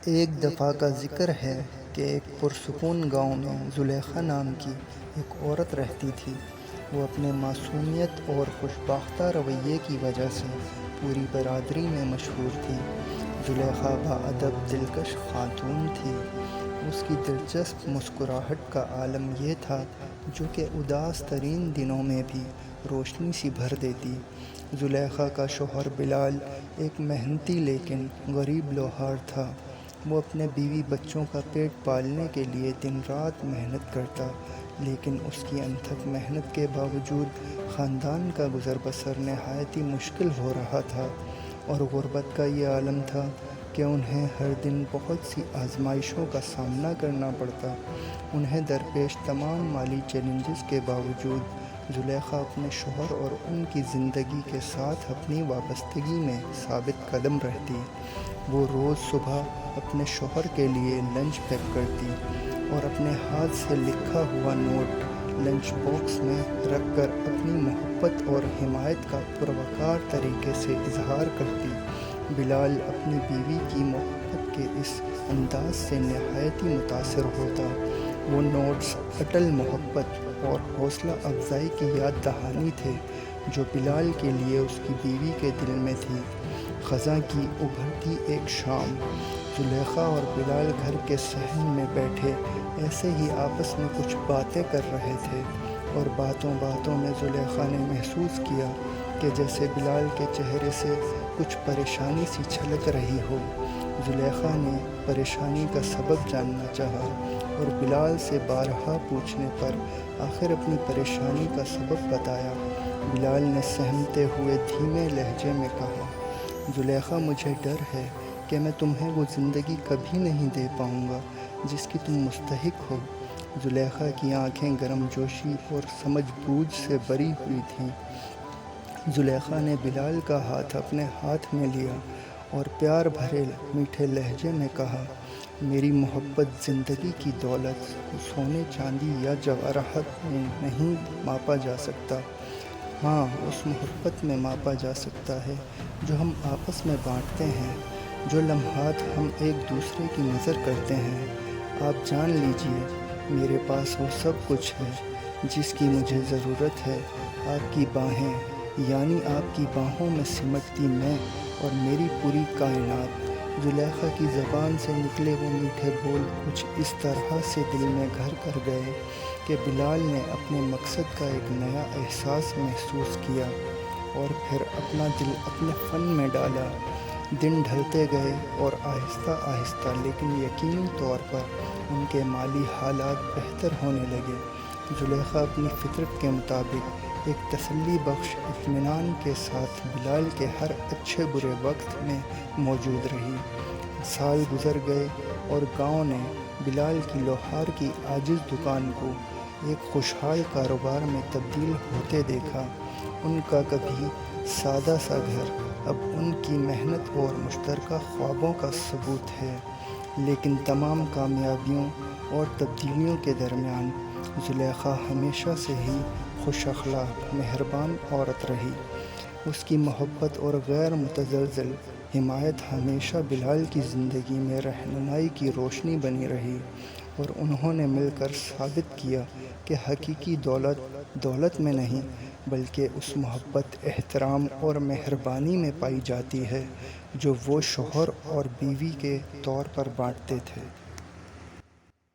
ایک دفعہ کا ذکر ہے کہ ایک پرسکون گاؤں میں زلیخا نام کی ایک عورت رہتی تھی۔ وہ اپنے معصومیت اور خوشبختہ رویے کی وجہ سے پوری برادری میں مشہور تھی۔ زلیخا باادب دلکش خاتون تھی۔ اس کی دلچسپ مسکراہٹ کا عالم یہ تھا جو کہ اداس ترین دنوں میں بھی روشنی سی بھر دیتی۔ زلیخا کا شوہر بلال ایک محنتی لیکن غریب لوہار تھا۔ وہ اپنے بیوی بچوں کا پیٹ پالنے کے لیے دن رات محنت کرتا، لیکن اس کی انتھک محنت کے باوجود خاندان کا گزر بسر نہایت ہی مشکل ہو رہا تھا، اور غربت کا یہ عالم تھا کہ انہیں ہر دن بہت سی آزمائشوں کا سامنا کرنا پڑتا۔ انہیں درپیش تمام مالی چیلنجز کے باوجود زلیخا اپنے شوہر اور ان کی زندگی کے ساتھ اپنی وابستگی میں ثابت قدم رہتی۔ وہ روز صبح اپنے شوہر کے لیے لنچ پیک کرتی اور اپنے ہاتھ سے لکھا ہوا نوٹ لنچ باکس میں رکھ کر اپنی محبت اور حمایت کا پروقار طریقے سے اظہار کرتی۔ بلال اپنی بیوی کی محبت کے اس انداز سے نہایت ہی متاثر ہوتا۔ وہ نوٹس اٹل محبت اور حوصلہ افزائی کی یاد دہانی تھے جو بلال کے لیے اس کی بیوی کے دل میں تھی۔ خزاں کی ابھرتی ایک شام، زلیخا اور بلال گھر کے صحن میں بیٹھے ایسے ہی آپس میں کچھ باتیں کر رہے تھے، اور باتوں باتوں میں زلیخا نے محسوس کیا کہ جیسے بلال کے چہرے سے کچھ پریشانی سی چھلک رہی ہو۔ زلیخا نے پریشانی کا سبب جاننا چاہا، اور بلال سے بارہا پوچھنے پر آخر اپنی پریشانی کا سبب بتایا۔ بلال نے سہمتے ہوئے دھیمے لہجے میں کہا، زلیخا، مجھے ڈر ہے کہ میں تمہیں وہ زندگی کبھی نہیں دے پاؤں گا جس کی تم مستحق ہو۔ زلیخا کی آنکھیں گرم جوشی اور سمجھ بوجھ سے بھری ہوئی تھیں۔ زلیخا نے بلال کا ہاتھ اپنے ہاتھ میں لیا اور پیار بھرے میٹھے لہجے میں کہا، میری محبت زندگی کی دولت، سونے چاندی یا جواہرات میں نہیں ماپا جا سکتا۔ ہاں، اس محبت میں ماپا جا سکتا ہے جو ہم آپس میں بانٹتے ہیں، جو لمحات ہم ایک دوسرے کی نظر کرتے ہیں۔ آپ جان لیجئے، میرے پاس وہ سب کچھ ہے جس کی مجھے ضرورت ہے۔ آپ کی باہیں، یعنی آپ کی باہوں میں سمٹتی میں اور میری پوری کائنات۔ زلیخا کی زبان سے نکلے وہ میٹھے بول کچھ اس طرح سے دل میں گھر کر گئے کہ بلال نے اپنے مقصد کا ایک نیا احساس محسوس کیا، اور پھر اپنا دل اپنے فن میں ڈالا۔ دن ڈھلتے گئے اور آہستہ آہستہ لیکن یقینی طور پر ان کے مالی حالات بہتر ہونے لگے۔ زلیخا اپنی فطرت کے مطابق ایک تسلی بخش اطمینان کے ساتھ بلال کے ہر اچھے برے وقت میں موجود رہی۔ سال گزر گئے اور گاؤں نے بلال کی لوہار کی عاجز دکان کو ایک خوشحال کاروبار میں تبدیل ہوتے دیکھا۔ ان کا کبھی سادہ سا گھر اب ان کی محنت اور مشترکہ خوابوں کا ثبوت ہے۔ لیکن تمام کامیابیوں اور تبدیلیوں کے درمیان زلیخا ہمیشہ سے ہی خوش اخلاق، مہربان عورت رہی۔ اس کی محبت اور غیر متزلزل حمایت ہمیشہ بلال کی زندگی میں رہنمائی کی روشنی بنی رہی، اور انہوں نے مل کر ثابت کیا کہ حقیقی دولت دولت میں نہیں بلکہ اس محبت، احترام اور مہربانی میں پائی جاتی ہے جو وہ شوہر اور بیوی کے طور پر بانٹتے تھے۔